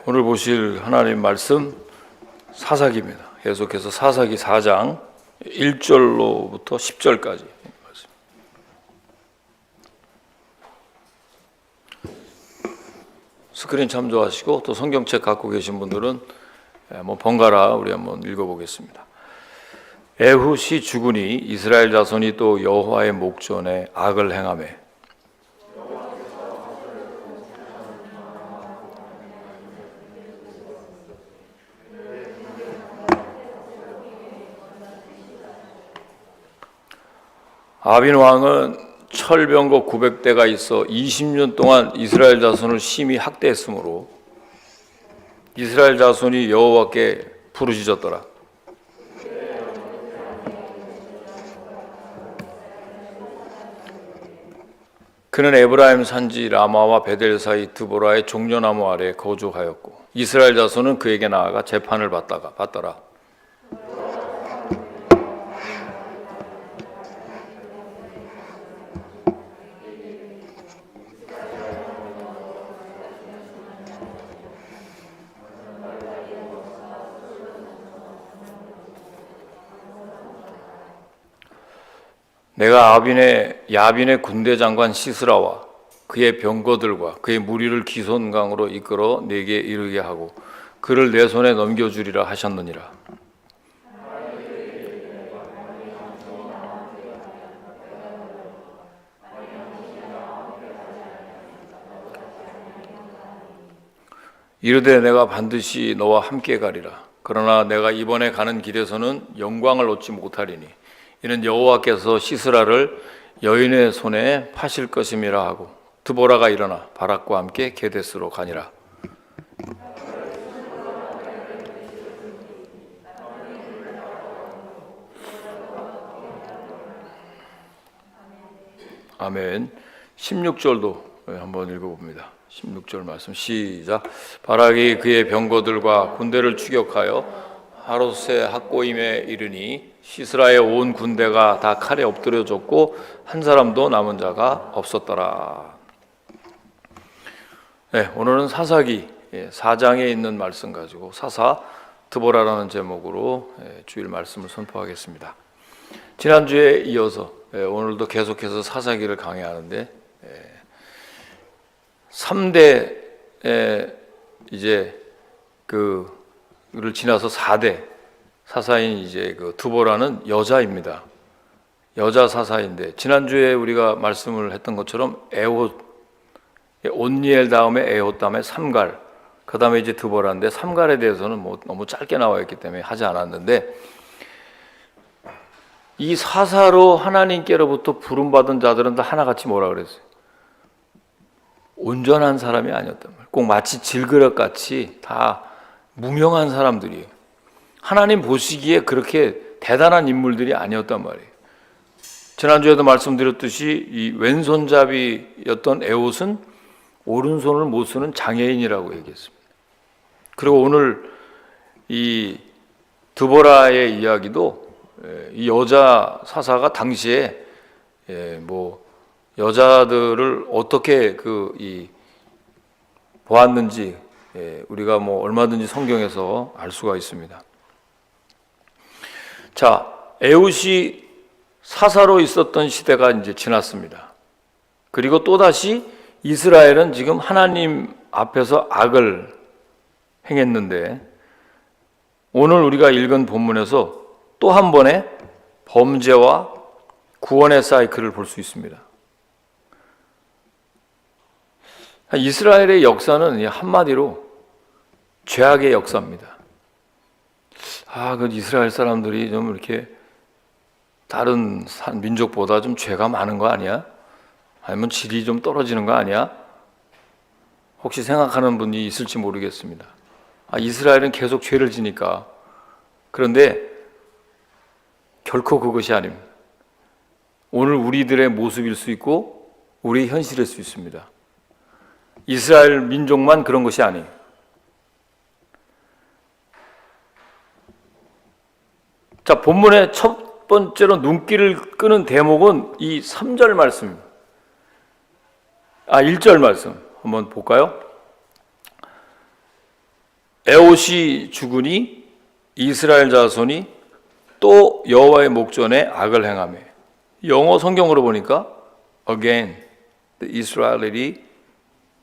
오늘 보실 하나님 말씀 사사기입니다. 계속해서 사사기 4장 1절로부터 10절까지 말씀. 스크린 참조하시고 또 성경책 갖고 계신 분들은 번갈아 우리 한번 읽어보겠습니다. 에훗이 죽으니 이스라엘 자손이 또 여호와의 목전에 악을 행하매 아빈 왕은 철병거 900대가 있어 20년 동안 이스라엘 자손을 심히 학대했으므로 이스라엘 자손이 여호와께 부르짖었더라. 그는 에브라임 산지 라마와 베델 사이 드보라의 종려나무 아래 거주하였고 이스라엘 자손은 그에게 나아가 재판을 받더라. 내가 야빈의 군대 장관 시스라와 그의 병거들과 그의 무리를 기손강으로 이끌어 내게 이르게 하고 그를 내 손에 넘겨주리라 하셨느니라. 이르되 내가 반드시 너와 함께 가리라. 그러나 내가 이번에 가는 길에서는 영광을 얻지 못하리니 이는 여호와께서 시스라를 여인의 손에 파실 것임이라 하고 드보라가 일어나 바락과 함께 게데스로 가니라. 아멘. 16절도 한번 읽어봅니다. 16절 말씀 시작. 바락이 그의 병거들과 군대를 추격하여 하롯의 hak고임에 이르니 시스라의 온 군대가 다 칼에 엎드려졌고 한 사람도 남은 자가 없었더라. 오늘은 사사기 4장에 있는 말씀 가지고 사사 드보라라는 제목으로 주일 말씀을 선포하겠습니다. 지난주에 이어서 오늘도 계속해서 사사기를 강의하는데 3대 이제 그를 지나서 4대 사사인 이제 그 드보라는 여자입니다. 여자 사사인데 지난주에 우리가 말씀을 했던 것처럼 에훗, 온니엘 다음에 에훗 다음에 삼갈, 그 다음에 이제 드보라인데 삼갈에 대해서는 뭐 너무 짧게 나와 있기 때문에 하지 않았는데 이 사사로 하나님께로부터 부름받은 자들은 다 하나같이 뭐라 그랬어요? 온전한 사람이 아니었단 말이에요. 꼭 마치 질그릇같이 다 무명한 사람들이에요. 하나님 보시기에 그렇게 대단한 인물들이 아니었단 말이에요. 지난주에도 말씀드렸듯이 이 왼손잡이였던 에훗은 오른손을 못 쓰는 장애인이라고 얘기했습니다. 그리고 오늘 이 드보라의 이야기도 이 여자 사사가 당시에 뭐 여자들을 어떻게 보았는지 우리가 뭐 얼마든지 성경에서 알 수가 있습니다. 자, 에훗이 사사로 있었던 시대가 이제 지났습니다. 그리고 또다시 이스라엘은 지금 하나님 앞에서 악을 행했는데 오늘 우리가 읽은 본문에서 또 한 번의 범죄와 구원의 사이클을 볼 수 있습니다. 이스라엘의 역사는 한마디로 죄악의 역사입니다. 그 이스라엘 사람들이 좀 이렇게 다른 민족보다 좀 죄가 많은 거 아니야? 아니면 질이 좀 떨어지는 거 아니야? 혹시 생각하는 분이 있을지 모르겠습니다. 이스라엘은 계속 죄를 지니까. 그런데 결코 그것이 아닙니다. 오늘 우리들의 모습일 수 있고 우리의 현실일 수 있습니다. 이스라엘 민족만 그런 것이 아니에요. 자, 본문의 첫 번째로 눈길을 끄는 대목은 이 3절 말씀입니다. 1절 말씀 한번 볼까요? 에옷이 죽으니 이스라엘 자손이 또 여호와의 목전에 악을 행하며. 영어 성경으로 보니까 again the Israeli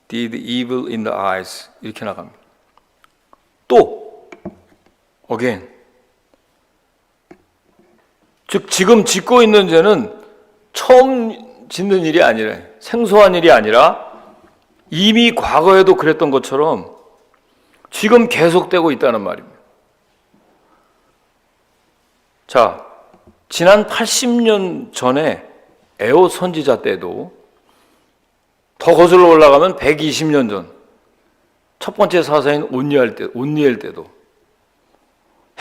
did evil in the eyes 이렇게 나갑니다. 또 again, 즉 지금 짓고 있는 죄는 처음 짓는 일이 아니라, 생소한 일이 아니라 이미 과거에도 그랬던 것처럼 지금 계속되고 있다는 말입니다. 자, 지난 80년 전에 에옷 선지자 때도, 더 거슬러 올라가면 120년 전 첫 번째 사사인 온니엘 때도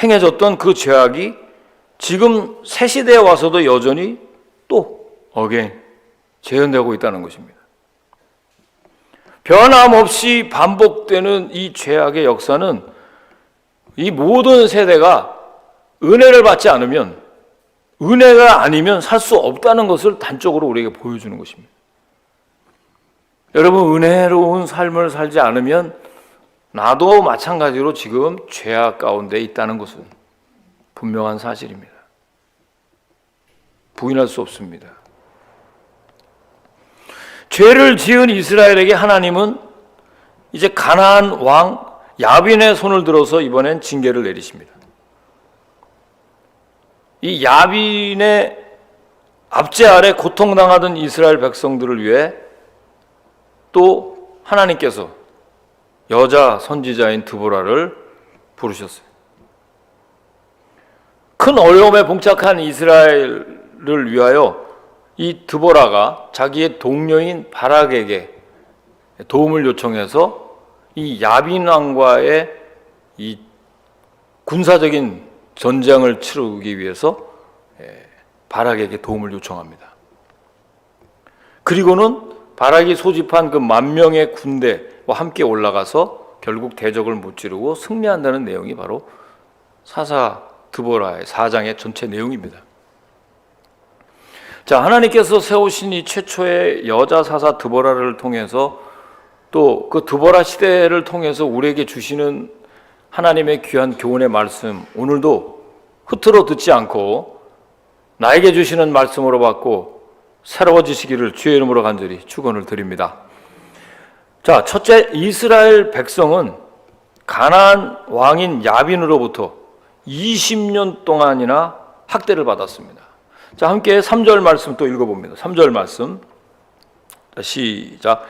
행해졌던 그 죄악이 지금 새 시대에 와서도 여전히 또 재현되고 있다는 것입니다. 변함없이 반복되는 이 죄악의 역사는 이 모든 세대가 은혜를 받지 않으면, 은혜가 아니면 살 수 없다는 것을 단적으로 우리에게 보여주는 것입니다. 여러분, 은혜로운 삶을 살지 않으면 나도 마찬가지로 지금 죄악 가운데 있다는 것은 분명한 사실입니다. 부인할 수 없습니다. 죄를 지은 이스라엘에게 하나님은 이제 가나안 왕 야빈의 손을 들어서 이번엔 징계를 내리십니다. 이 야빈의 압제 아래 고통당하던 이스라엘 백성들을 위해 또 하나님께서 여자 선지자인 드보라를 부르셨어요. 큰 어려움에 봉착한 이스라엘을 위하여 이 드보라가 자기의 동료인 바락에게 도움을 요청해서 이 야빈 왕과의 이 군사적인 전쟁을 치르기 위해서 바락에게 도움을 요청합니다. 그리고는 바락이 소집한 그 10,000명의 군대와 함께 올라가서 결국 대적을 무찌르고 승리한다는 내용이 바로 사사 드보라의 4장의 전체 내용입니다. 자, 하나님께서 세우신 이 최초의 여자 사사 드보라를 통해서, 또 그 드보라 시대를 통해서 우리에게 주시는 하나님의 귀한 교훈의 말씀, 오늘도 흐트러 듣지 않고 나에게 주시는 말씀으로 받고 새로워지시기를 주의 이름으로 간절히 축원을 드립니다. 자, 첫째, 이스라엘 백성은 가나안 왕인 야빈으로부터 20년 동안이나 학대를 받았습니다. 자, 함께 3절 말씀 또 읽어봅니다. 3절 말씀 시작.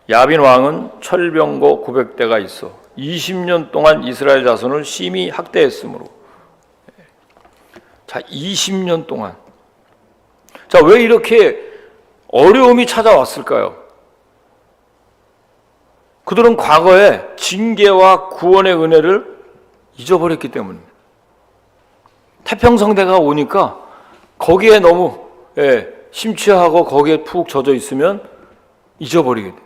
야빈 왕은 철병거 900대가 있어 20년 동안 이스라엘 자손을 심히 학대했으므로. 자, 20년 동안. 자, 왜 이렇게 어려움이 찾아왔을까요? 그들은 과거에 징계와 구원의 은혜를 잊어버렸기 때문입니다. 태평성대가 오니까 거기에 너무 심취하고 거기에 푹 젖어 있으면 잊어버리게 돼요.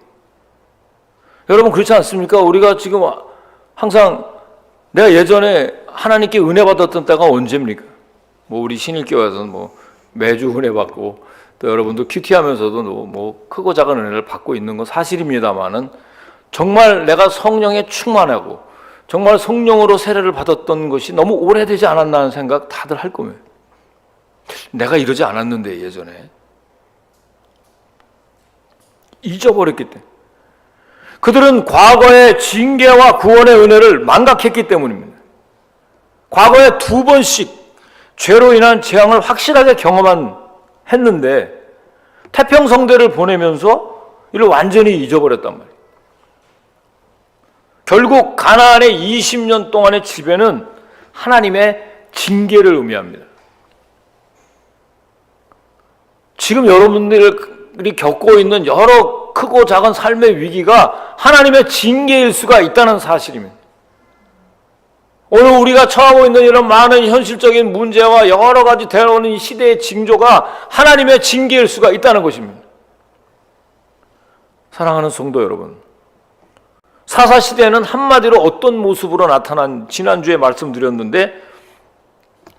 여러분, 그렇지 않습니까? 우리가 지금 항상, 내가 예전에 하나님께 은혜 받았던 때가 언제입니까? 뭐 우리 신일교회에서는 뭐 매주 은혜 받고, 또 여러분도 큐티하면서도 뭐 크고 작은 은혜를 받고 있는 건 사실입니다만은, 정말 내가 성령에 충만하고 정말 성령으로 세례를 받았던 것이 너무 오래되지 않았나 하는 생각 다들 할 겁니다. 내가 이러지 않았는데 예전에. 잊어버렸기 때문에. 그들은 과거의 징계와 구원의 은혜를 망각했기 때문입니다. 과거에 2번씩 죄로 인한 재앙을 확실하게 했는데 태평성대를 보내면서 이를 완전히 잊어버렸단 말이에요. 결국 가나안의 20년 동안의 지배는 하나님의 징계를 의미합니다. 지금 여러분들이 겪고 있는 여러 크고 작은 삶의 위기가 하나님의 징계일 수가 있다는 사실입니다. 오늘 우리가 처하고 있는 이런 많은 현실적인 문제와 여러 가지 되어오는 이 시대의 징조가 하나님의 징계일 수가 있다는 것입니다. 사랑하는 성도 여러분, 사사시대는 한마디로 어떤 모습으로 나타난, 지난주에 말씀드렸는데,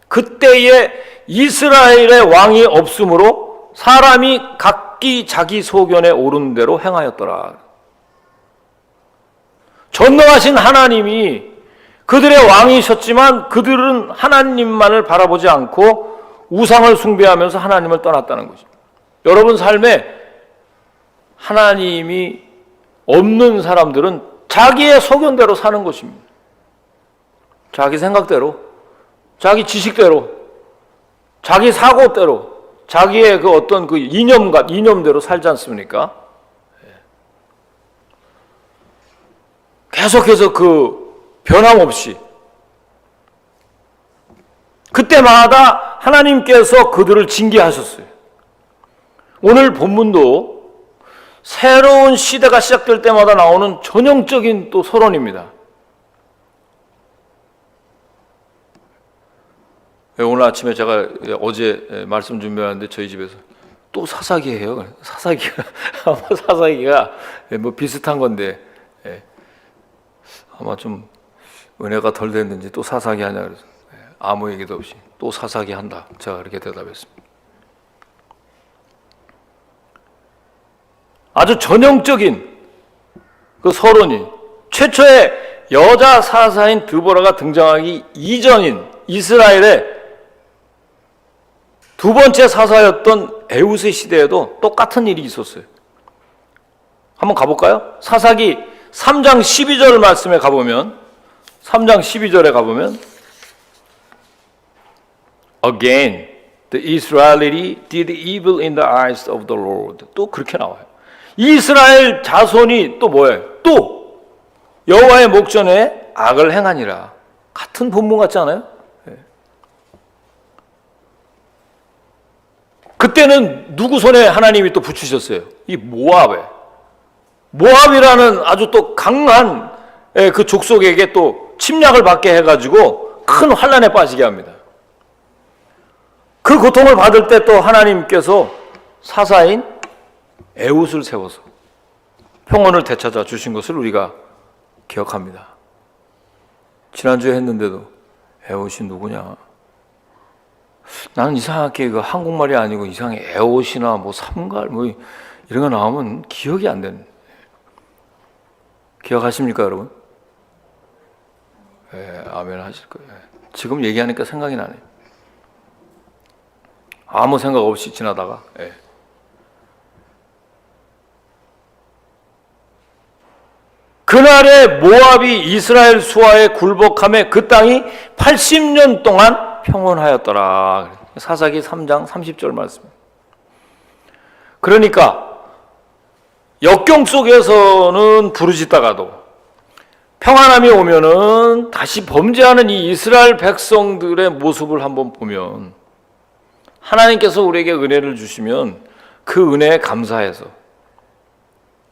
그때에 이스라엘의 왕이 없으므로 사람이 각기 자기 소견에 오른 대로 행하였더라. 전능하신 하나님이 그들의 왕이셨지만 그들은 하나님만을 바라보지 않고 우상을 숭배하면서 하나님을 떠났다는 것입니다. 여러분 삶에 하나님이 없는 사람들은 자기의 소견대로 사는 것입니다. 자기 생각대로, 자기 지식대로, 자기 사고대로, 자기의 그 어떤 그 이념대로 살지 않습니까? 계속해서 그 변함없이 그때마다 하나님께서 그들을 징계하셨어요. 오늘 본문도 새로운 시대가 시작될 때마다 나오는 전형적인 또 서론입니다. 오늘 아침에 제가 어제 말씀 준비하는데 저희 집에서 또 사사기예요. 사사기가 뭐 비슷한 건데 아마 좀 은혜가 덜 됐는지 또 사사기 하냐 그래서 아무 얘기도 없이 또 사사기 한다. 제가 그렇게 대답했습니다. 아주 전형적인 그 서론이 최초의 여자 사사인 드보라가 등장하기 이전인 이스라엘의 두 번째 사사였던 에훗의 시대에도 똑같은 일이 있었어요. 한번 가볼까요? 사사기 3장 12절 말씀에 가보면 3장 12절에 가보면 Again, the Israelites did evil in the eyes of the Lord. 또 그렇게 나와요. 이스라엘 자손이 또 뭐예요? 또 여호와의 목전에 악을 행하니라. 같은 본문 같지 않아요? 그때는 누구 손에 하나님이 또 붙이셨어요? 이 모압이라는 아주 또 강한 그 족속에게 또 침략을 받게 해가지고 큰 환란에 빠지게 합니다. 그 고통을 받을 때 또 하나님께서 사사인 에훗을 세워서 평온을 되찾아 주신 것을 우리가 기억합니다. 지난주에 했는데도 에훗이 누구냐? 나는 이상하게 그 한국말이 아니고 이상하게 에옷이나 뭐 삼갈 뭐 이런 거 나오면 기억이 안 되는. 기억하십니까, 여러분? 아멘 하실 거예요. 지금 얘기하니까 생각이 나네요. 아무 생각 없이 지나다가. 그날에 모압이 이스라엘 수하에 굴복함에 그 땅이 80년 동안 평온하였더라. 사사기 3장 30절 말씀. 그러니까 역경 속에서는 부르짖다가도 평안함이 오면은 다시 범죄하는 이 이스라엘 백성들의 모습을 한번 보면 하나님께서 우리에게 은혜를 주시면 그 은혜에 감사해서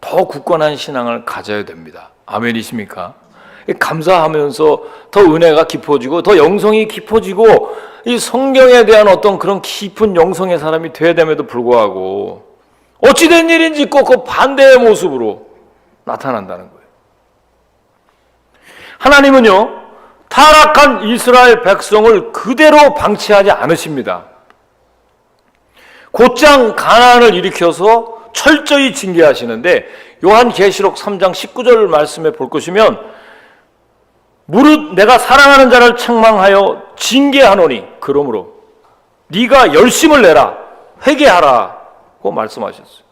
더 굳건한 신앙을 가져야 됩니다. 아멘이십니까? 감사하면서 더 은혜가 깊어지고 더 영성이 깊어지고 이 성경에 대한 어떤 그런 깊은 영성의 사람이 되어야 됨에도 불구하고 어찌된 일인지 꼭 그 반대의 모습으로 나타난다는 거예요. 하나님은요 타락한 이스라엘 백성을 그대로 방치하지 않으십니다. 곧장 가나안을 일으켜서 철저히 징계하시는데 요한계시록 3장 19절 말씀에 볼 것이면 무릇 내가 사랑하는 자를 책망하여 징계하노니 그러므로 네가 열심을 내라 회개하라고 말씀하셨어요.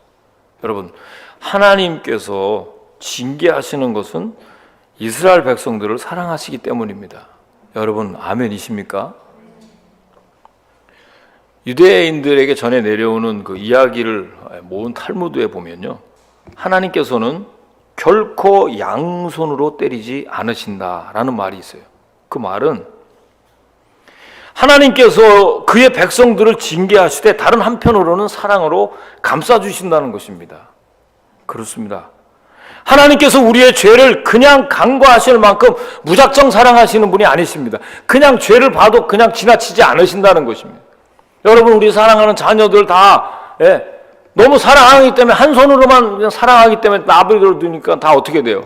여러분 하나님께서 징계하시는 것은 이스라엘 백성들을 사랑하시기 때문입니다. 여러분 아멘이십니까? 유대인들에게 전해 내려오는 그 이야기를 모은 탈무드에 보면요 하나님께서는 결코 양손으로 때리지 않으신다라는 말이 있어요. 그 말은 하나님께서 그의 백성들을 징계하시되 다른 한편으로는 사랑으로 감싸주신다는 것입니다. 그렇습니다. 하나님께서 우리의 죄를 그냥 간과하실 만큼 무작정 사랑하시는 분이 아니십니다. 그냥 죄를 봐도 그냥 지나치지 않으신다는 것입니다. 여러분 우리 사랑하는 자녀들 다 너무 사랑하기 때문에 한 손으로만 그냥 사랑하기 때문에 나부리로 두니까 다 어떻게 돼요?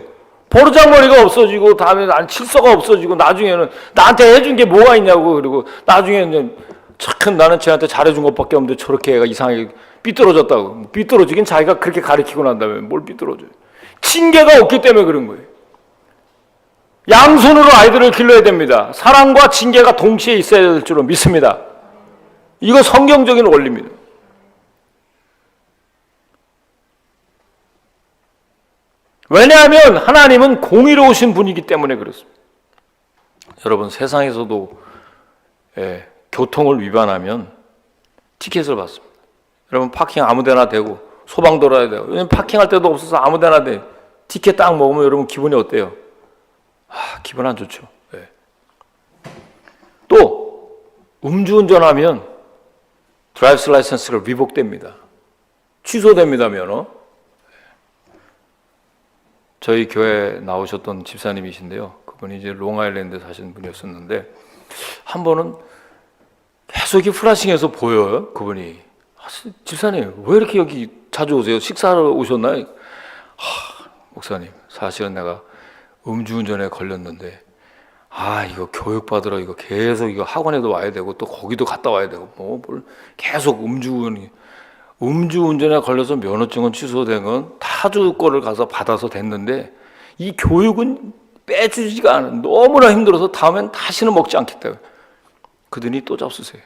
버르장머리가 없어지고 다음에 칠서가 없어지고 나중에는 나한테 해준 게 뭐가 있냐고 그리고 나중에는 참 나는 쟤한테 잘해준 것밖에 없는데 저렇게 애가 이상하게 삐뚤어졌다고. 삐뚤어지긴 자기가 그렇게 가르치고 난 다음에 뭘 삐뚤어져요. 징계가 없기 때문에 그런 거예요. 양손으로 아이들을 길러야 됩니다. 사랑과 징계가 동시에 있어야 될 줄로 믿습니다. 이거 성경적인 원리입니다. 왜냐하면 하나님은 공의로우신 분이기 때문에 그렇습니다. 여러분, 세상에서도 교통을 위반하면 티켓을 받습니다. 여러분, 파킹 아무데나 대고 소방 돌아야 돼요. 왜냐면 파킹할 데도 없어서 아무데나 대. 티켓 딱 먹으면 여러분 기분이 어때요? 기분 안 좋죠. 또 음주운전하면 드라이브스 라이선스가 리복됩니다. 취소됩니다, 면허. 저희 교회 나오셨던 집사님이신데요. 그분이 이제 롱아일랜드에 사시는 분이었었는데 한 번은 계속 이렇게 플라싱해서 보여요. 그분이. 집사님, 왜 이렇게 여기 자주 오세요? 식사하러 오셨나요? 목사님, 사실은 내가 음주운전에 걸렸는데 이거 교육받으러 이거 계속 이거 학원에도 와야 되고 또 거기도 갔다 와야 되고 뭘 계속 음주운전에 걸려서 면허증은 취소된 건 타주 거를 가서 받아서 됐는데 이 교육은 빼주지가 않아. 너무나 힘들어서 다음엔 다시는 먹지 않겠다. 그러더니 또 잡수세요.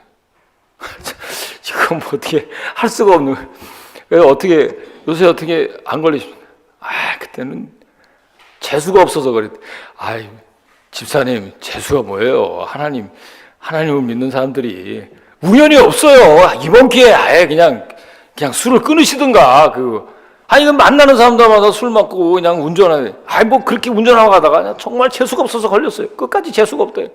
이건 뭐 어떻게 할 수가 없는 거예요. 요새 어떻게 안 걸리십니까? 그때는 재수가 없어서 그랬대. 집사님, 재수가 뭐예요? 하나님을 믿는 사람들이 우연히 없어요. 이번 기회에 아예 그냥 술을 끊으시든가. 이건 만나는 사람들마다 술 먹고 그냥 운전하네. 뭐 그렇게 운전하고 가다가 그냥 정말 재수가 없어서 걸렸어요. 끝까지 재수가 없대.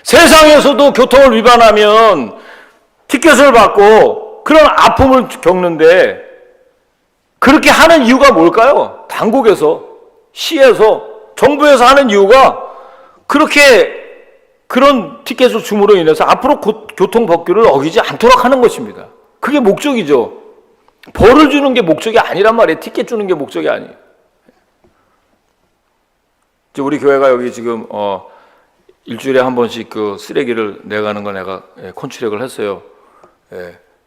세상에서도 교통을 위반하면 티켓을 받고 그런 아픔을 겪는데 그렇게 하는 이유가 뭘까요? 당국에서, 시에서, 정부에서 하는 이유가 그런 티켓을 줌으로 인해서 앞으로 교통법규를 어기지 않도록 하는 것입니다. 그게 목적이죠. 벌을 주는 게 목적이 아니란 말이에요. 티켓 주는 게 목적이 아니에요. 우리 교회가 여기 지금 일주일에 한 번씩 그 쓰레기를 내가는 거 내가 컨트랙을 했어요.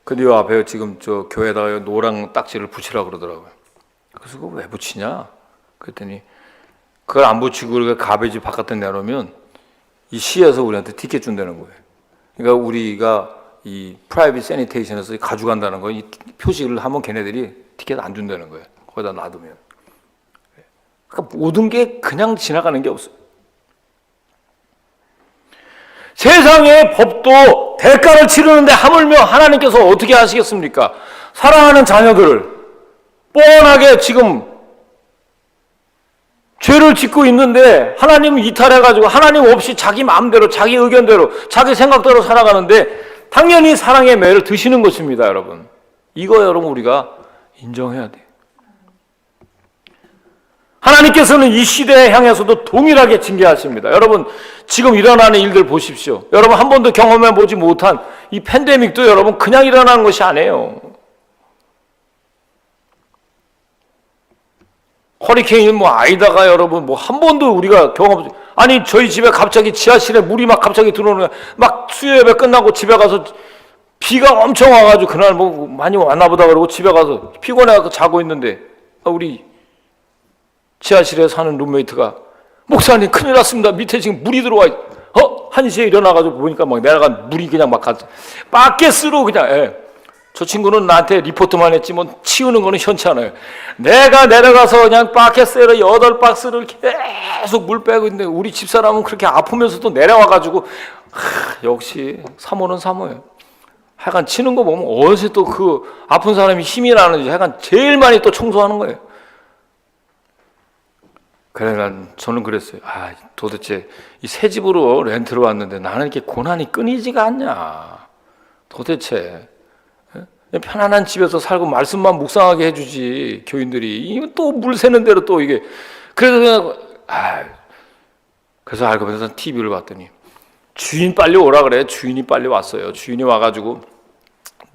근데 요 앞에 지금 저 교회에다가 노랑 딱지를 붙이라고 그러더라고요. 그래서 그거 왜 붙이냐? 그랬더니 그걸 안 붙이고 우리가 가베지 바깥에 내놓으면 이 시에서 우리한테 티켓 준다는 거예요. 그러니까 우리가 이 프라이빗 세니테이션에서 가져간다는 거, 이 표시를 하면 걔네들이 티켓 안 준다는 거예요. 거기다 놔두면. 그러니까 모든 게 그냥 지나가는 게 없어요. 세상의 법도 대가를 치르는데 하물며 하나님께서 어떻게 하시겠습니까? 사랑하는 자녀들을 뻔하게 지금 죄를 짓고 있는데 하나님을 이탈해가지고 하나님 없이 자기 마음대로 자기 의견대로 자기 생각대로 살아가는데 당연히 사랑의 매를 드시는 것입니다. 여러분, 이거 여러분 우리가 인정해야 돼요. 하나님께서는 이 시대에 향해서도 동일하게 징계하십니다. 여러분, 지금 일어나는 일들 보십시오. 여러분, 한 번도 경험해보지 못한 이 팬데믹도 여러분 그냥 일어나는 것이 아니에요. 허리케인 아이다가 여러분 한 번도 우리가 아니 저희 집에 갑자기 지하실에 물이 막 갑자기 들어오는 거야. 막 수요예배 끝나고 집에 가서 비가 엄청 와가지고 그날 많이 왔나 보다 그러고 집에 가서 피곤해서 자고 있는데 우리 지하실에 사는 룸메이트가 목사님 큰일 났습니다. 밑에 지금 물이 들어와 1시에 일어나가지고 보니까 막 내려간 물이 그냥 막 바켓으로 그냥 저 친구는 나한테 리포트만 했지 치우는 거는 현치 않아요. 내가 내려가서 그냥 바켓으로 8박스를 계속 물 빼고 있는데 우리 집사람은 그렇게 아프면서도 내려와가지고 역시 사모는 사모예요. 하여간 치는 거 보면 어디서 또 그 아픈 사람이 힘이 나는지 하여간 제일 많이 또 청소하는 거예요. 그래서 저는 그랬어요. 도대체 이 새 집으로 렌트를 왔는데 나는 이렇게 고난이 끊이지가 않냐. 도대체 편안한 집에서 살고 말씀만 묵상하게 해주지 교인들이 이거 또 물 새는 대로 또 이게 그래서 그래서 알고 보니까 TV를 봤더니 주인 빨리 오라 그래. 주인이 빨리 왔어요. 주인이 와가지고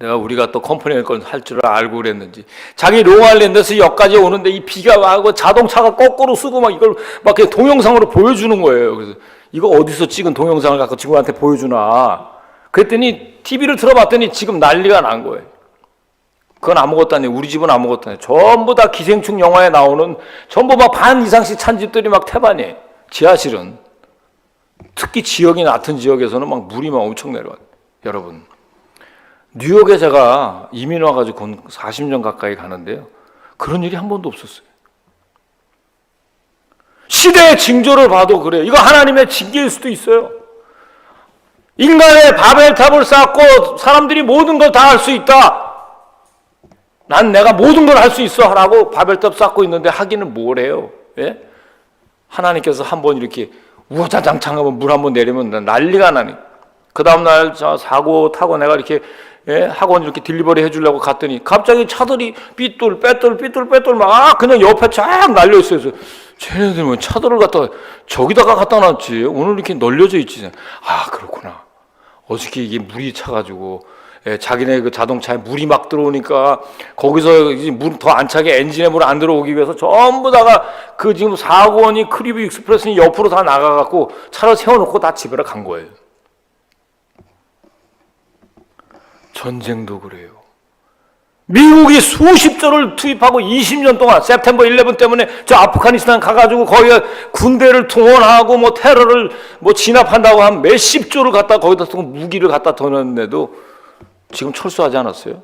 우리가 또 컴플레인 건 할 줄 알고 그랬는지 자기 롱아일랜드에서 역까지 오는데 이 비가 와고 자동차가 거꾸로 쓰고 막 이걸 막 그냥 동영상으로 보여주는 거예요. 그래서 이거 어디서 찍은 동영상을 갖고 친구한테 보여주나 그랬더니 TV를 틀어봤더니 지금 난리가 난 거예요. 그건 아무것도 아니에요. 우리 집은 아무것도 아니에요. 전부 다 기생충 영화에 나오는 전부 막 반 이상씩 찬 집들이 막 태반이에요. 지하실은. 특히 지역이 낮은 지역에서는 막 물이 막 엄청 내려와요. 여러분, 뉴욕에 제가 이민 와가지고 40년 가까이 가는데요. 그런 일이 한 번도 없었어요. 시대의 징조를 봐도 그래요. 이거 하나님의 징계일 수도 있어요. 인간의 바벨탑을 쌓고 사람들이 모든 걸 다 할 수 있다. 난 내가 모든 걸 할 수 있어 라고 바벨탑 쌓고 있는데 하기는 뭘 해요? 예? 하나님께서 한번 이렇게 우왕좌장창 하면 물 한번 내리면 난리가 나니. 그 다음날 사고 타고 내가 이렇게 학원 이렇게 딜리버리 해주려고 갔더니 갑자기 차들이 삐뚤 막 그냥 옆에 쫙 날려 있어요. 그래서 쟤네들 뭐 차들을 갖다가 저기다가 갖다 놨지. 오늘 이렇게 널려져 있지. 아, 그렇구나. 어저께 이게 물이 차가지고 자기네 그 자동차에 물이 막 들어오니까 거기서 물 더 안 차게 엔진에 물 안 들어오기 위해서 전부 다가 그 지금 사고원이 크리브 익스프레스니 옆으로 다 나가갖고 차를 세워놓고 다 집에 간 거예요. 전쟁도 그래요. 미국이 수십 조를 투입하고 20년 동안 september 11 때문에 저 아프가니스탄 가가지고 거기 군대를 동원하고 뭐 테러를 뭐 진압한다고 한 몇십 조를 갖다 거기다 무기를 갖다 던졌는데도 지금 철수하지 않았어요?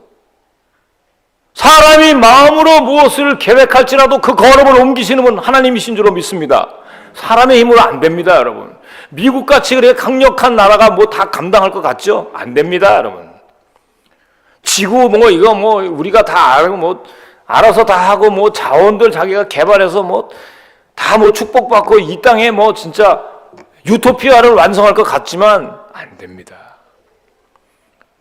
사람이 마음으로 무엇을 계획할지라도 그 걸음을 옮기시는 분 하나님이신 줄로 믿습니다. 사람의 힘으로 안 됩니다, 여러분. 미국같이 그렇게 강력한 나라가 뭐 다 감당할 것 같죠? 안 됩니다, 여러분. 지구 뭐 이거 뭐 우리가 다 알고 뭐 알아서 다 하고 뭐 자원들 자기가 개발해서 뭐 다 뭐 축복받고 이 땅에 뭐 진짜 유토피아를 완성할 것 같지만 안 됩니다.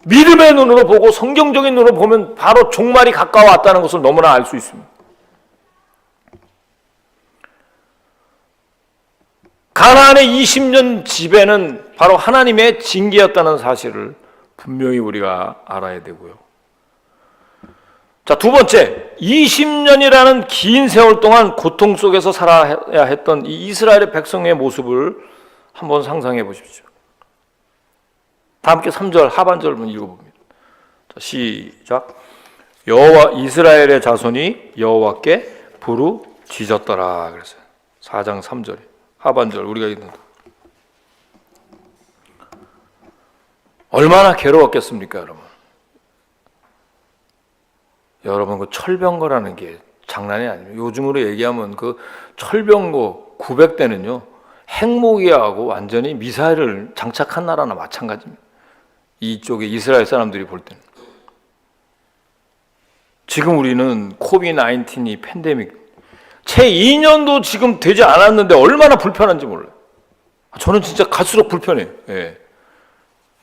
믿음의 눈으로 보고 성경적인 눈으로 보면 바로 종말이 가까워왔다는 것을 너무나 알 수 있습니다. 가나안의 20년 지배는 바로 하나님의 징계였다는 사실을 분명히 우리가 알아야 되고요. 자, 두 번째, 20년이라는 긴 세월 동안 고통 속에서 살아야 했던 이 이스라엘의 백성의 모습을 한번 상상해 보십시오. 다 함께 3절 하반절 한번 읽어봅니다. 자, 시작. 여호와 이스라엘의 자손이 여호와께 부르짖었더라 그랬어요. 4장 3절에 하반절 우리가 읽는다. 얼마나 괴로웠겠습니까, 여러분? 여러분, 그 철병거라는 게 장난이 아닙니다. 요즘으로 얘기하면 그 철병거 900대는요, 핵무기하고 완전히 미사일을 장착한 나라나 마찬가지입니다. 이쪽에 이스라엘 사람들이 볼 때는. 지금 우리는 코비드-19이 팬데믹, 채 2년도 지금 되지 않았는데 얼마나 불편한지 몰라요. 저는 진짜 갈수록 불편해요. 예.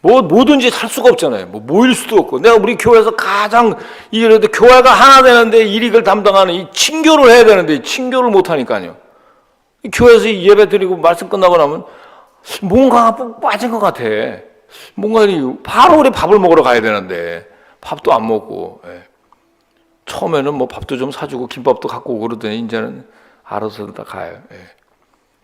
뭐 뭐든지 살 수가 없잖아요. 뭐 모일 수도 없고. 내가 우리 교회에서 가장 이래도 교회가 하나 되는데 일익을 담당하는 이 친교를 해야 되는데 친교를 못 하니까요. 교회에서 예배 드리고 말씀 끝나고 나면 뭔가 빠진 것 같아. 뭔가 바로 우리 밥을 먹으러 가야 되는데 밥도 안 먹고. 예. 처음에는 뭐 밥도 좀 사주고 김밥도 갖고 오고 그러더니 이제는 알아서 다 가요. 예.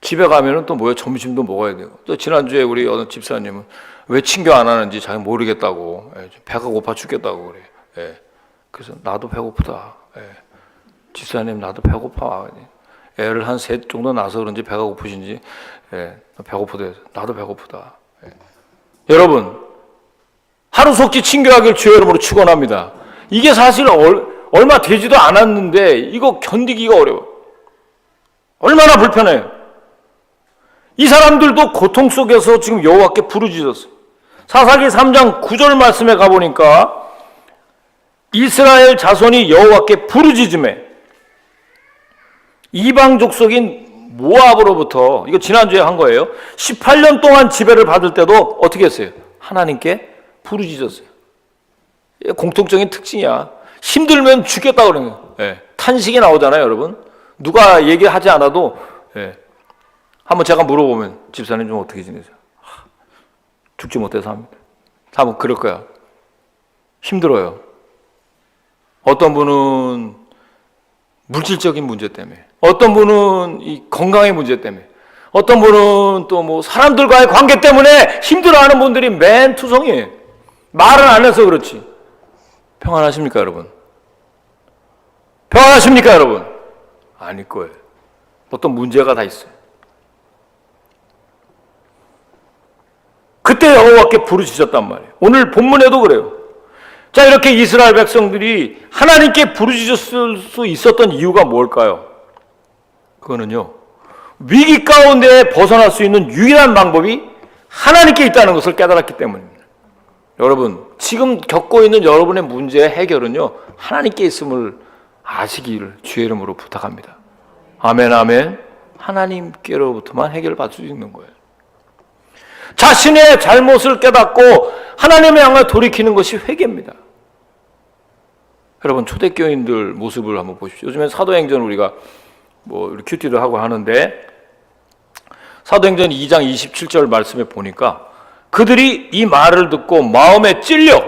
집에 가면은 또 뭐예요? 점심도 먹어야 되고. 또 지난주에 우리 어느 집사님은 왜 친교 안 하는지 자기 모르겠다고. 예. 배가 고파 죽겠다고 그래. 예. 그래서 나도 배고프다. 예. 집사님 나도 배고파. 애를 한 셋 정도 낳아서 그런지 배가 고프신지 배고프대. 나도 배고프다. 예. 여러분, 하루속히 친교하기를 주의 이름으로 축원합니다. 이게 사실 얼마 되지도 않았는데 이거 견디기가 어려워. 얼마나 불편해요. 이 사람들도 고통 속에서 지금 여호와께 부르짖었어요. 사사기 3장 9절 말씀에 가보니까 이스라엘 자손이 여호와께 부르짖음에 이방 족속인 모압으로부터, 이거 지난주에 한 거예요, 18년 동안 지배를 받을 때도 어떻게 했어요? 하나님께 부르짖었어요. 공통적인 특징이야. 힘들면 죽겠다고 그러는 거예요. 예. 탄식이 나오잖아요, 여러분. 누가 얘기하지 않아도 한번 제가 물어보면 집사님 좀 어떻게 지내세요? 죽지 못해서 합니다. 다 그럴 거야. 힘들어요. 어떤 분은 물질적인 문제 때문에, 어떤 분은 이 건강의 문제 때문에, 어떤 분은 또 뭐 사람들과의 관계 때문에 힘들어하는 분들이 맨투성이에요. 말을 안 해서 그렇지. 평안하십니까, 여러분? 평안하십니까 여러분? 아닐 거예요. 어떤 문제가 다 있어요. 그때 여호와께 부르짖었단 말이에요. 오늘 본문에도 그래요. 자, 이렇게 이스라엘 백성들이 하나님께 부르짖었을 수 있었던 이유가 뭘까요? 그거는요, 위기 가운데 벗어날 수 있는 유일한 방법이 하나님께 있다는 것을 깨달았기 때문입니다. 여러분, 지금 겪고 있는 여러분의 문제의 해결은요, 하나님께 있음을 아시기를 주의 이름으로 부탁합니다. 아멘, 아멘. 하나님께로부터만 해결받을 수 있는 거예요. 자신의 잘못을 깨닫고 하나님의 향해 돌이키는 것이 회개입니다. 여러분, 초대교인들 모습을 한번 보십시오. 요즘엔 사도행전 우리가 큐티도 하고 하는데, 사도행전 2장 27절 말씀에 보니까 그들이 이 말을 듣고 마음에 찔려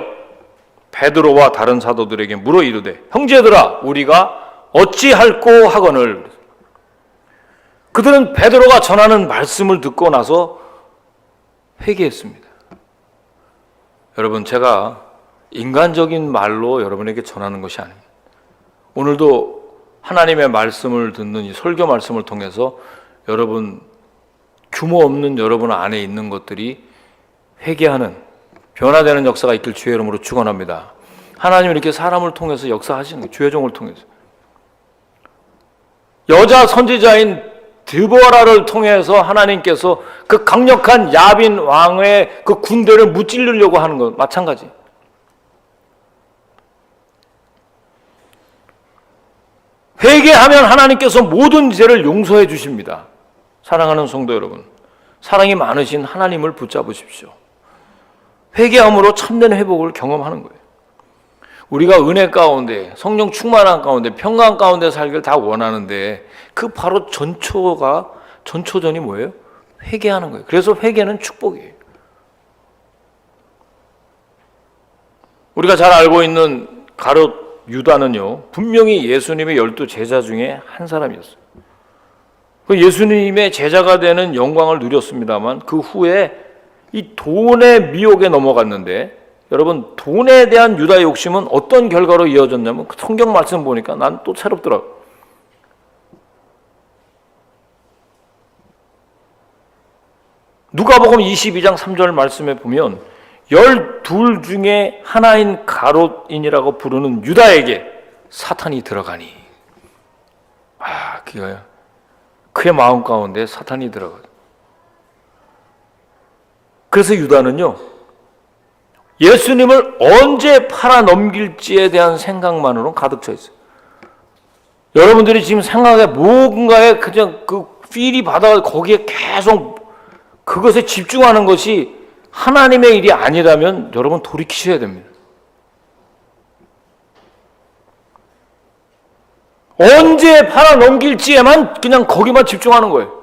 베드로와 다른 사도들에게 물어 이르되, 형제들아, 우리가 어찌할꼬 하거늘. 그들은 베드로가 전하는 말씀을 듣고 나서 회개했습니다. 여러분, 제가 인간적인 말로 여러분에게 전하는 것이 아닙니다. 오늘도 하나님의 말씀을 듣는 이 설교 말씀을 통해서 여러분, 규모 없는 여러분 안에 있는 것들이 회개하는, 변화되는 역사가 있길 주의 이름으로 축원합니다. 하나님은 이렇게 사람을 통해서 역사하시는 거예요. 주의 종을 통해서. 여자 선지자인 드보라를 통해서 하나님께서 그 강력한 야빈 왕의 그 군대를 무찌르려고 하는 것 마찬가지. 회개하면 하나님께서 모든 죄를 용서해 주십니다. 사랑하는 성도 여러분, 사랑이 많으신 하나님을 붙잡으십시오. 회개함으로 참된 회복을 경험하는 거예요. 우리가 은혜 가운데, 성령 충만한 가운데, 평강 가운데 살기를 다 원하는데, 그 바로 전초전이 뭐예요? 회개하는 거예요. 그래서 회개는 축복이에요. 우리가 잘 알고 있는 가룟 유다는요, 분명히 예수님의 12 제자 중에 한 사람이었어요. 그 예수님의 제자가 되는 영광을 누렸습니다만 그 후에 이 돈의 미혹에 넘어갔는데, 여러분, 돈에 대한 유다의 욕심은 어떤 결과로 이어졌냐면, 그 성경 말씀 보니까 난 또 새롭더라고요. 누가복음 22장 3절 말씀에 보면 12 중에 하나인 가롯인이라고 부르는 유다에게 사탄이 들어가니, 그의 마음 가운데 사탄이 들어가요. 그래서 유다는요, 예수님을 언제 팔아 넘길지에 대한 생각만으로 가득 차 있어요. 여러분들이 지금 생각에 뭔가에 그냥 그 필이 받아 거기에 계속 그것에 집중하는 것이 하나님의 일이 아니라면 여러분 돌이키셔야 됩니다. 언제 팔아 넘길지에만 그냥 거기만 집중하는 거예요.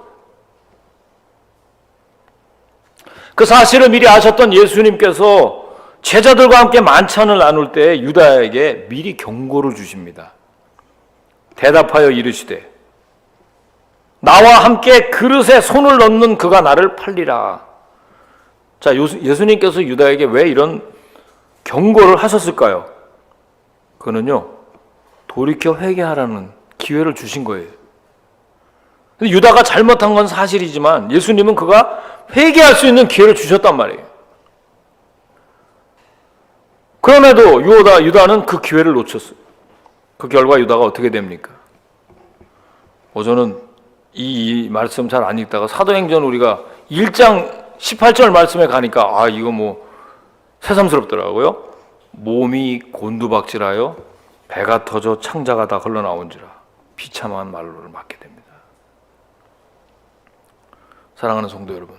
그 사실을 미리 아셨던 예수님께서 제자들과 함께 만찬을 나눌 때 유다에게 미리 경고를 주십니다. 대답하여 이르시되, 나와 함께 그릇에 손을 넣는 그가 나를 팔리라. 자, 예수님께서 유다에게 왜 이런 경고를 하셨을까요? 그거는요, 돌이켜 회개하라는 기회를 주신 거예요. 근데 유다가 잘못한 건 사실이지만 예수님은 그가 회개할 수 있는 기회를 주셨단 말이에요. 그럼에도 유다는 그 기회를 놓쳤어요. 그 결과 유다가 어떻게 됩니까? 저는 이 말씀 잘 안 읽다가 사도행전 우리가 1장 18절 말씀에 가니까 이거 새삼스럽더라고요. 몸이 곤두박질하여 배가 터져 창자가 다 흘러나온지라 비참한 말로를 맞게 됩니다. 사랑하는 성도 여러분,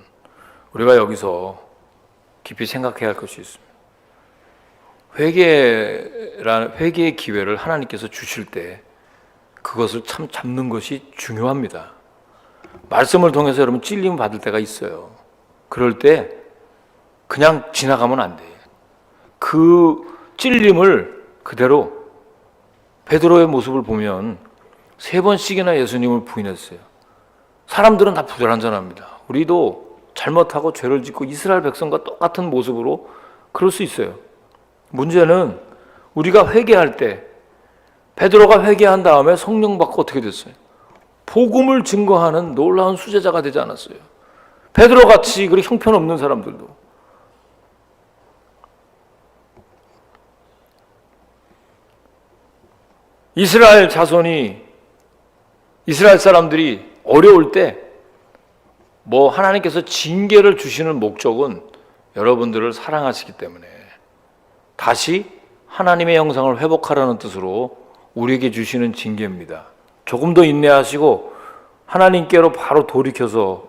우리가 여기서 깊이 생각해야 할 것이 있습니다. 회개의 기회를 하나님께서 주실 때 그것을 참 잡는 것이 중요합니다. 말씀을 통해서 여러분 찔림 받을 때가 있어요. 그럴 때 그냥 지나가면 안 돼요. 그 찔림을 그대로, 베드로의 모습을 보면 3번씩이나 예수님을 부인했어요. 사람들은 다 부절한전합니다. 우리도 잘못하고 죄를 짓고 이스라엘 백성과 똑같은 모습으로 그럴 수 있어요. 문제는 우리가 회개할 때 베드로가 회개한 다음에 성령 받고 어떻게 됐어요? 복음을 증거하는 놀라운 수제자가 되지 않았어요? 베드로같이 그렇게 형편없는 사람들도. 이스라엘 사람들이 어려울 때 하나님께서 징계를 주시는 목적은 여러분들을 사랑하시기 때문에 다시 하나님의 형상을 회복하라는 뜻으로 우리에게 주시는 징계입니다. 조금 더 인내하시고 하나님께로 바로 돌이켜서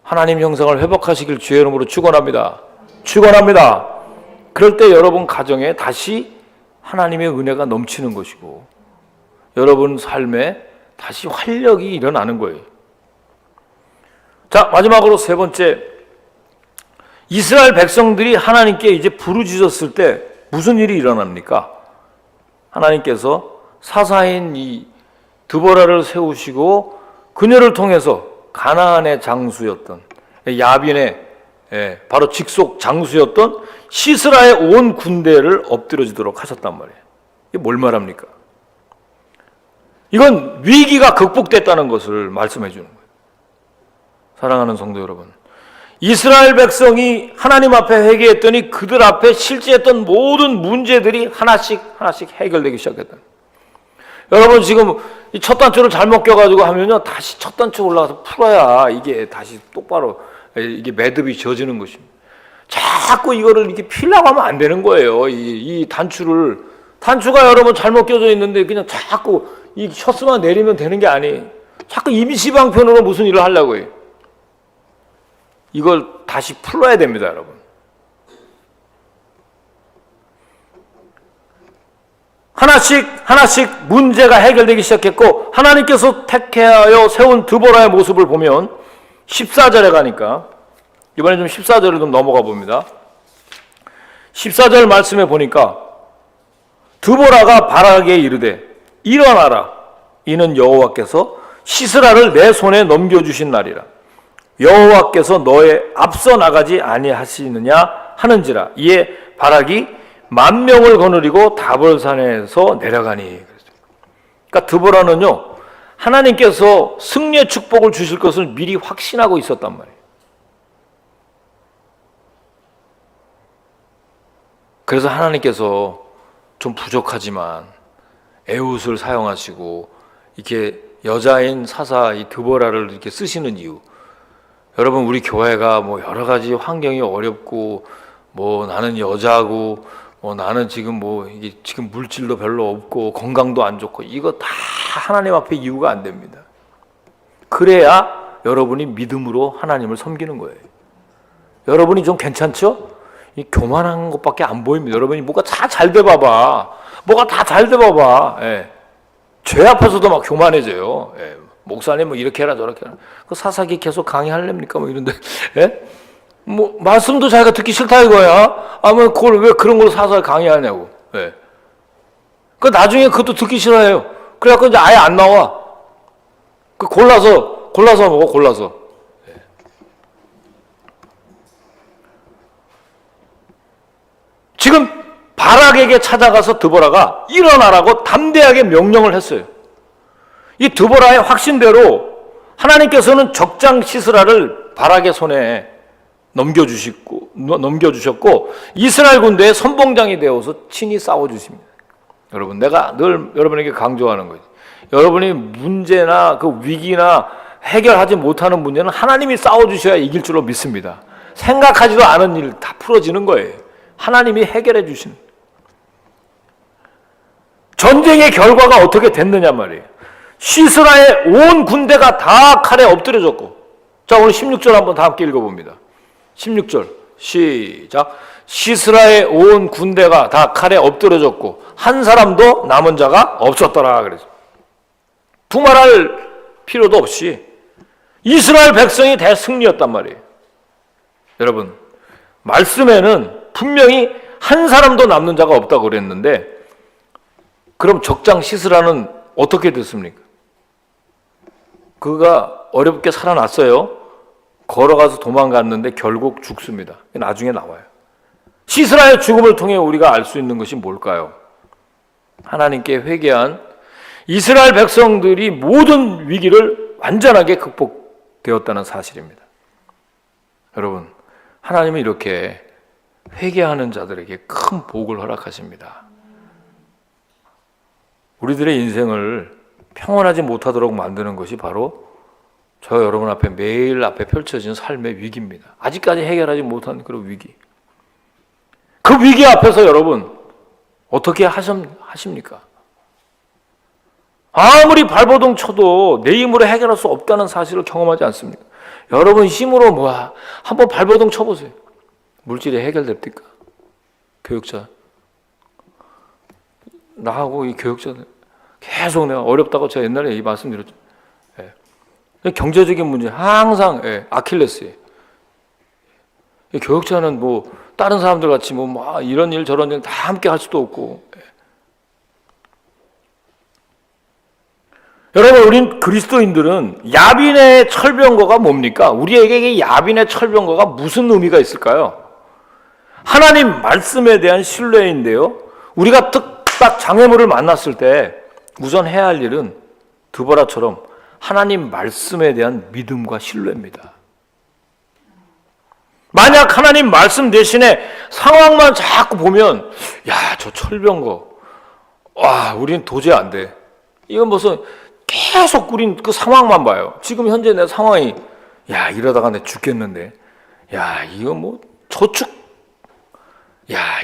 하나님 형상을 회복하시길 주의 이름으로 축원합니다. 축원합니다. 그럴 때 여러분 가정에 다시 하나님의 은혜가 넘치는 것이고 여러분 삶에 다시 활력이 일어나는 거예요. 자, 마지막으로 세 번째, 이스라엘 백성들이 하나님께 이제 부르짖었을 때 무슨 일이 일어납니까? 하나님께서 사사인 이 드보라를 세우시고 그녀를 통해서 가나안의 장수였던 야빈의 바로 직속 장수였던 시스라의 온 군대를 엎드려지도록 하셨단 말이에요. 이게 뭘 말합니까? 이건 위기가 극복됐다는 것을 말씀해 주는 거예요. 사랑하는 성도 여러분, 이스라엘 백성이 하나님 앞에 회개했더니 그들 앞에 실제했던 모든 문제들이 하나씩 해결되기 시작했다. 여러분 지금 이 첫 단추를 잘못 껴가지고 하면요, 다시 첫 단추 올라가서 풀어야 이게 다시 똑바로 이게 매듭이 지어지는 것입니다. 자꾸 이거를 이렇게 피려고 하면 안 되는 거예요. 이 단추가 여러분 잘못 껴져 있는데 그냥 자꾸 이 셔츠만 내리면 되는 게 아니에요. 자꾸 임시방편으로 무슨 일을 하려고 해요. 이걸 다시 풀어야 됩니다, 여러분. 하나씩 문제가 해결되기 시작했고 하나님께서 택하여 세운 드보라의 모습을 보면 14절에 가니까 이번에 좀 14절을 좀 넘어가 봅니다. 14절 말씀에 보니까 드보라가 바락에게 이르되 일어나라, 이는 여호와께서 시스라를 내 손에 넘겨주신 날이라. 여호와께서 너의 앞서 나가지 아니하시느냐 하는지라. 이에 바락이 10,000명을 거느리고 다볼산에서 내려가니. 그러니까 드보라는요, 하나님께서 승리의 축복을 주실 것을 미리 확신하고 있었단 말이에요. 그래서 하나님께서 좀 부족하지만 에훗을 사용하시고 이렇게 여자인 사사 이 드보라를 이렇게 쓰시는 이유, 여러분 우리 교회가 여러 가지 환경이 어렵고 나는 여자고 나는 지금 이게 지금 물질도 별로 없고 건강도 안 좋고 이거 다 하나님 앞에 이유가 안 됩니다. 그래야 여러분이 믿음으로 하나님을 섬기는 거예요. 여러분이 좀 괜찮죠? 이 교만한 것밖에 안 보입니다. 여러분이 뭐가 다 잘 돼 봐봐. 예. 죄 앞에서도 막 교만해져요. 예. 목사님 이렇게 해라 저렇게 해라. 그 사사기 계속 강의할랍니까? 이런데. 예? 말씀도 자기가 듣기 싫다 이거야. 그걸 왜 그런 걸로 사사 강의하냐고. 예. 그 나중에 그것도 듣기 싫어해요. 그래갖고 이제 아예 안 나와. 그 골라서 먹어, 골라서. 예. 지금 바락에게 찾아가서 드보라가 일어나라고 담대하게 명령을 했어요. 이 드보라의 확신대로 하나님께서는 적장 시스라를 바락의 손에 넘겨주셨고 이스라엘 군대의 선봉장이 되어서 친히 싸워주십니다. 여러분, 내가 늘 여러분에게 강조하는 거지. 여러분이 문제나 그 위기나 해결하지 못하는 문제는 하나님이 싸워주셔야 이길 줄로 믿습니다. 생각하지도 않은 일 다 풀어지는 거예요. 하나님이 해결해 주시는. 전쟁의 결과가 어떻게 됐느냐 말이에요. 시스라의 온 군대가 다 칼에 엎드려졌고, 자 오늘 16절 한번 다 함께 읽어봅니다. 16절 시작. 시스라의 온 군대가 다 칼에 엎드려졌고 한 사람도 남은 자가 없었더라. 그래서 두말할 필요도 없이 이스라엘 백성이 대승리였단 말이에요. 여러분, 말씀에는 분명히 한 사람도 남는 자가 없다고 그랬는데 그럼 적장 시스라는 어떻게 됐습니까? 그가 어렵게 살아났어요. 걸어가서 도망갔는데 결국 죽습니다. 나중에 나와요. 시스라의 죽음을 통해 우리가 알 수 있는 것이 뭘까요? 하나님께 회개한 이스라엘 백성들이 모든 위기를 완전하게 극복되었다는 사실입니다. 여러분, 하나님은 이렇게 회개하는 자들에게 큰 복을 허락하십니다. 우리들의 인생을 평온하지 못하도록 만드는 것이 바로 저 여러분 앞에 매일 앞에 펼쳐진 삶의 위기입니다. 아직까지 해결하지 못한 그런 위기. 그 위기 앞에서 여러분 어떻게 하십니까? 아무리 발버둥 쳐도 내 힘으로 해결할 수 없다는 사실을 경험하지 않습니까? 여러분 힘으로 한번 발버둥 쳐보세요. 물질이 해결됩니까? 교육자. 나하고 이 교육자들 계속 내가 어렵다고 제가 옛날에 이 말씀드렸죠. 예. 경제적인 문제 항상 아킬레스예요. 교육자는 뭐 다른 사람들 같이 뭐 이런 일 저런 일 다 함께 할 수도 없고. 여러분, 우린 그리스도인들은 야빈의 철병거가 뭡니까? 우리에게 야빈의 철병거가 무슨 의미가 있을까요? 하나님 말씀에 대한 신뢰인데요. 우리가 딱 장애물을 만났을 때 우선 해야 할 일은 드보라처럼 하나님 말씀에 대한 믿음과 신뢰입니다. 만약 하나님 말씀 대신에 상황만 자꾸 보면 저 철병거 우리는 도저히 안 돼. 이건 무슨 계속 우린 그 상황만 봐요. 지금 현재 내 상황이 이러다가 내 죽겠는데 이거 뭐 저축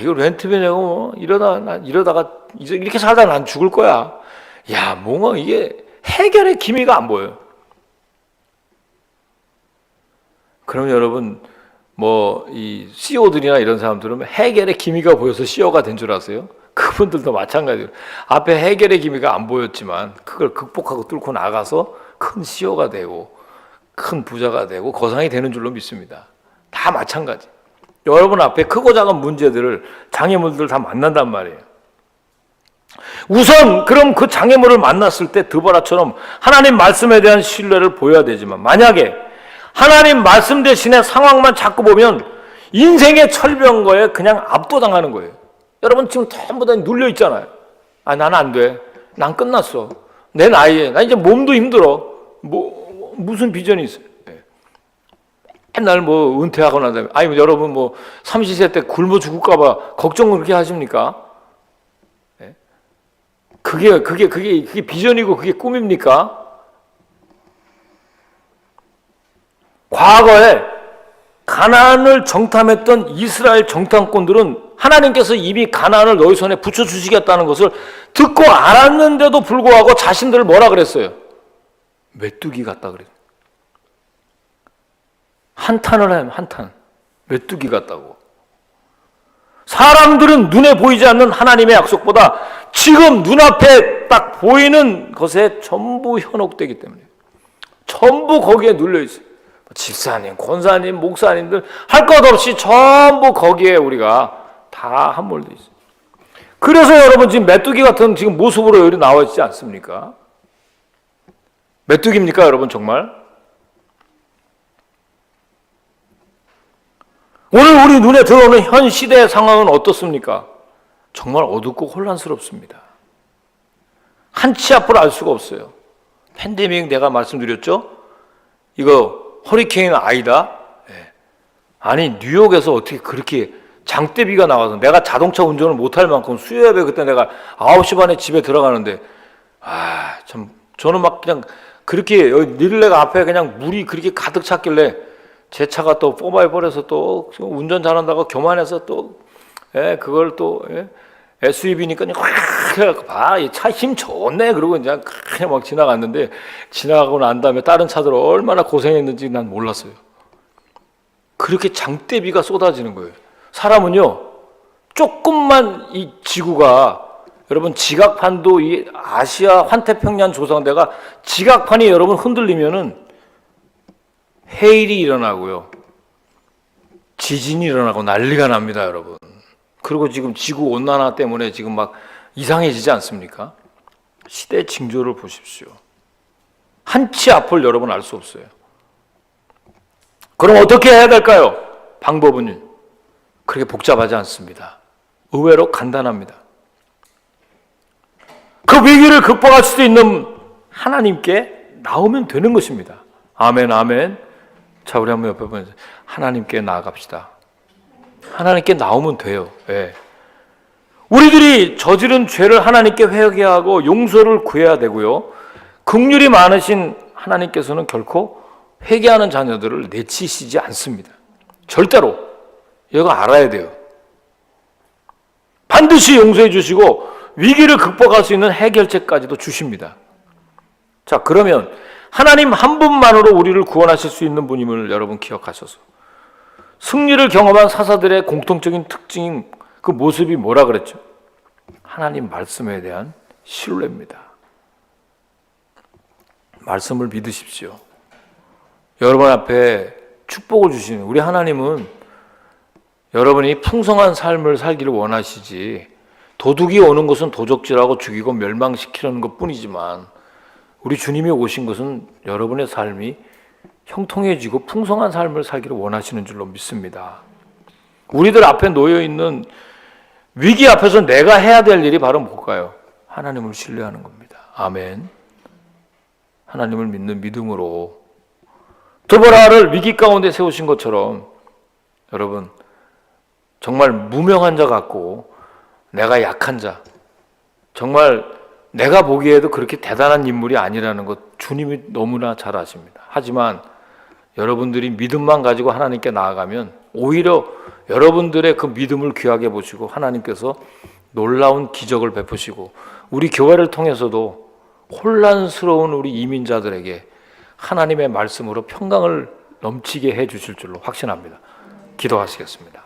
이거 렌트비 내고 뭐 이러다가 이렇게 살다 난 죽을 거야. 뭔가 이게 해결의 기미가 안 보여요. 그럼 여러분 이 CEO들이나 이런 사람들은 해결의 기미가 보여서 CEO가 된 줄 아세요? 그분들도 마찬가지예요. 앞에 해결의 기미가 안 보였지만 그걸 극복하고 뚫고 나가서 큰 CEO가 되고 큰 부자가 되고 거상이 되는 줄로 믿습니다. 다 마찬가지. 여러분 앞에 크고 작은 문제들을 장애물들 다 만난단 말이에요. 우선 그럼 그 장애물을 만났을 때 드보라처럼 하나님 말씀에 대한 신뢰를 보여야 되지만 만약에 하나님 말씀 대신에 상황만 자꾸 보면 인생의 철병거에 그냥 압도당하는 거예요. 여러분 지금 전부 다 눌려 있잖아요. 나는 안 돼. 난 끝났어. 내 나이에 나 이제 몸도 힘들어. 무슨 비전이 있어요? 맨날 은퇴하고 난 다음에 여러분 30세 때 굶어 죽을까 봐 걱정을 그렇게 하십니까? 그게 비전이고 그게 꿈입니까? 과거에 가나안을 정탐했던 이스라엘 정탐꾼들은 하나님께서 이미 가나안을 너희 손에 붙여주시겠다는 것을 듣고 알았는데도 불구하고 자신들을 뭐라 그랬어요? 메뚜기 같다 그랬어요. 한탄을 해요. 한탄. 메뚜기 같다고. 사람들은 눈에 보이지 않는 하나님의 약속보다 지금 눈앞에 딱 보이는 것에 전부 현혹되기 때문에 전부 거기에 눌려있어요. 집사님, 권사님, 목사님들 할 것 없이 전부 거기에 우리가 다 함몰돼 있어요. 그래서 여러분 지금 메뚜기 같은 지금 모습으로 여기 나와 있지 않습니까? 메뚜기입니까 여러분 정말? 오늘 우리 눈에 들어오는 현 시대의 상황은 어떻습니까? 정말 어둡고 혼란스럽습니다. 한치 앞을 알 수가 없어요. 팬데믹 내가 말씀드렸죠? 이거 허리케인 아이다? 아니 뉴욕에서 어떻게 그렇게 장대비가 나와서 내가 자동차 운전을 못할 만큼 수요일에 그때 내가 9시 반에 집에 들어가는데 참 저는 막 그냥 그렇게 릴레가 앞에 그냥 물이 그렇게 가득 찼길래 제 차가 또 4x4에서 또 운전 잘한다고 교만해서 또 그걸 또 SUV니까 확 이 차 힘 좋네 그러고 그냥 막 지나갔는데 지나가고 난 다음에 다른 차들 얼마나 고생했는지 난 몰랐어요. 그렇게 장대비가 쏟아지는 거예요. 사람은요 조금만 이 지구가 여러분 지각판도 이 아시아 환태평양 조성대가 지각판이 여러분 흔들리면은 해일이 일어나고요. 지진이 일어나고 난리가 납니다, 여러분. 그리고 지금 지구 온난화 때문에 지금 막 이상해지지 않습니까? 시대 징조를 보십시오. 한치 앞을 여러분 알 수 없어요. 그럼 어떻게 해야 될까요? 방법은 그렇게 복잡하지 않습니다. 의외로 간단합니다. 그 위기를 극복할 수 있는 하나님께 나오면 되는 것입니다. 아멘, 아멘. 자, 우리 한번 옆에 보면서 하나님께 나아갑시다. 하나님께 나오면 돼요. 예. 우리들이 저지른 죄를 하나님께 회개하고 용서를 구해야 되고요. 긍휼이 많으신 하나님께서는 결코 회개하는 자녀들을 내치시지 않습니다. 절대로. 이거 알아야 돼요. 반드시 용서해 주시고 위기를 극복할 수 있는 해결책까지도 주십니다. 자, 그러면 하나님 한 분만으로 우리를 구원하실 수 있는 분임을 여러분 기억하셔서 승리를 경험한 사사들의 공통적인 특징인 그 모습이 뭐라 그랬죠? 하나님 말씀에 대한 신뢰입니다. 말씀을 믿으십시오. 여러분 앞에 축복을 주시는 우리 하나님은 여러분이 풍성한 삶을 살기를 원하시지 도둑이 오는 것은 도적질하고 죽이고 멸망시키려는 것뿐이지만 우리 주님이 오신 것은 여러분의 삶이 형통해지고 풍성한 삶을 살기를 원하시는 줄로 믿습니다. 우리들 앞에 놓여있는 위기 앞에서 내가 해야 될 일이 바로 뭘까요? 하나님을 신뢰하는 겁니다. 아멘. 하나님을 믿는 믿음으로 드보라를 위기 가운데 세우신 것처럼 여러분 정말 무명한 자 같고 내가 약한 자, 정말 내가 보기에도 그렇게 대단한 인물이 아니라는 것 주님이 너무나 잘 아십니다. 하지만 여러분들이 믿음만 가지고 하나님께 나아가면 오히려 여러분들의 그 믿음을 귀하게 보시고 하나님께서 놀라운 기적을 베푸시고 우리 교회를 통해서도 혼란스러운 우리 이민자들에게 하나님의 말씀으로 평강을 넘치게 해 주실 줄로 확신합니다. 기도하시겠습니다.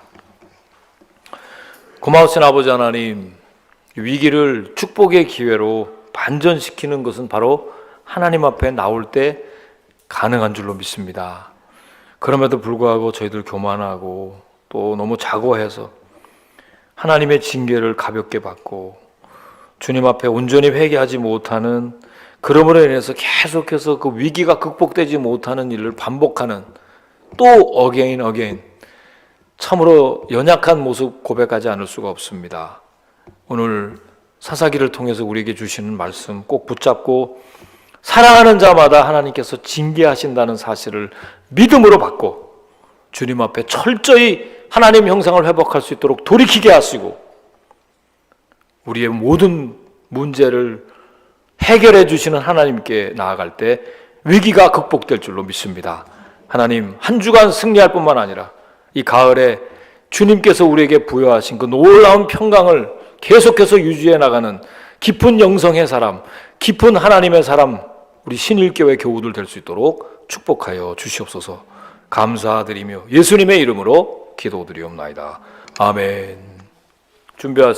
고마우신 아버지 하나님, 위기를 축복의 기회로 반전시키는 것은 바로 하나님 앞에 나올 때 가능한 줄로 믿습니다. 그럼에도 불구하고 저희들 교만하고 또 너무 자고해서 하나님의 징계를 가볍게 받고 주님 앞에 온전히 회개하지 못하는, 그러므로 인해서 계속해서 그 위기가 극복되지 못하는 일을 반복하는, 또 어게인 참으로 연약한 모습 고백하지 않을 수가 없습니다. 오늘 사사기를 통해서 우리에게 주시는 말씀 꼭 붙잡고 사랑하는 자마다 하나님께서 징계하신다는 사실을 믿음으로 받고 주님 앞에 철저히 하나님 형상을 회복할 수 있도록 돌이키게 하시고 우리의 모든 문제를 해결해 주시는 하나님께 나아갈 때 위기가 극복될 줄로 믿습니다. 하나님, 한 주간 승리할 뿐만 아니라 이 가을에 주님께서 우리에게 부여하신 그 놀라운 평강을 계속해서 유지해 나가는 깊은 영성의 사람, 깊은 하나님의 사람, 우리 신일교회 교우들 될 수 있도록 축복하여 주시옵소서. 감사드리며 예수님의 이름으로 기도드리옵나이다. 아멘. 준비하세요.